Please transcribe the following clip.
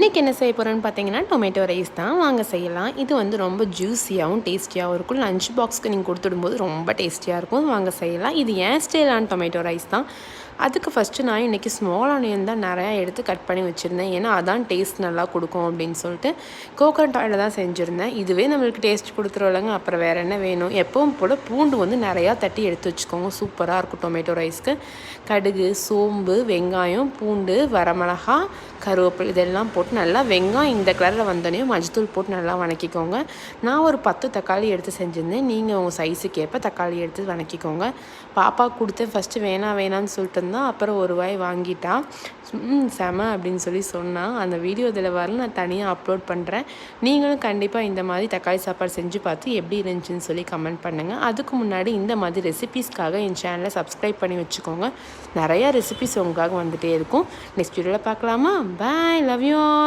இன்றைக்கி என்ன செய்ய போகிறோன்னு பார்த்தீங்கன்னா டொமேட்டோ ரைஸ் தான். வாங்க செய்யலாம். இது வந்து ரொம்ப ஜூஸியாகவும் டேஸ்டியாகவும் இருக்கும். லஞ்ச் பாக்ஸ்க்கு நீங்கள் கொடுத்துடும்போது ரொம்ப டேஸ்டியாக இருக்கும். வாங்க செய்யலாம். இது ஏன் ஸ்டைலான டொமேட்டோ ரைஸ் தான். அதுக்கு ஃபஸ்ட்டு நான் இன்றைக்கி ஸ்மால் ஆனியன் தான் நிறையா எடுத்து கட் பண்ணி வச்சுருந்தேன். ஏன்னா அதான் டேஸ்ட் நல்லா கொடுக்கும் அப்படின்னு சொல்லிட்டு கோகனட் ஆயிலில் தான் செஞ்சுருந்தேன். இதுவே நம்மளுக்கு டேஸ்ட் கொடுத்துருவலங்க. அப்புறம் வேறு என்ன வேணும்? எப்பவும் போல் பூண்டு வந்து நிறையா தட்டி எடுத்து வச்சுக்கோங்க. சூப்பராக இருக்கும் டொமேட்டோ ரைஸ்க்கு. கடுகு, சோம்பு, வெங்காயம், பூண்டு, வரமிளகா, கருவேப்பிலை இதெல்லாம் போட்டு நல்லா வெங்காயம் இந்த கலரில் வந்தோடனே மஞ்சத்தூள் போட்டு நல்லா வணக்கிக்கோங்க. நான் ஒரு 10 தக்காளி எடுத்து செஞ்சுருந்தேன். நீங்கள் உங்கள் சைஸுக்கு ஏற்ப தக்காளி எடுத்து வணக்கிக்கோங்க. பாப்பாவுக்கு கொடுத்தேன். ஃபஸ்ட்டு வேணான்னு சொல்லிட்டு இருந்தால் அப்புறம் ஒரு வாய் வாங்கிட்டா. செம அப்படின்னு சொல்லி சொன்னால் அந்த வீடியோ இதில் வரல, நான் தனியாக அப்லோட் பண்ணுறேன். நீங்களும் கண்டிப்பாக இந்த மாதிரி தக்காளி சாப்பாடு செஞ்சு பார்த்து எப்படி இருந்துச்சுன்னு சொல்லி கமெண்ட் பண்ணுங்கள். அதுக்கு முன்னாடி இந்த மாதிரி ரெசிபீஸ்க்காக என் சேனலை சப்ஸ்கிரைப் பண்ணி வச்சுக்கோங்க. நிறையா ரெசிபீஸ் உங்களுக்காக வந்துகிட்டே இருக்கும். நெக்ஸ்ட் வீடியோவில் பார்க்கலாமா? பாய், லவ் யூ ஆல்.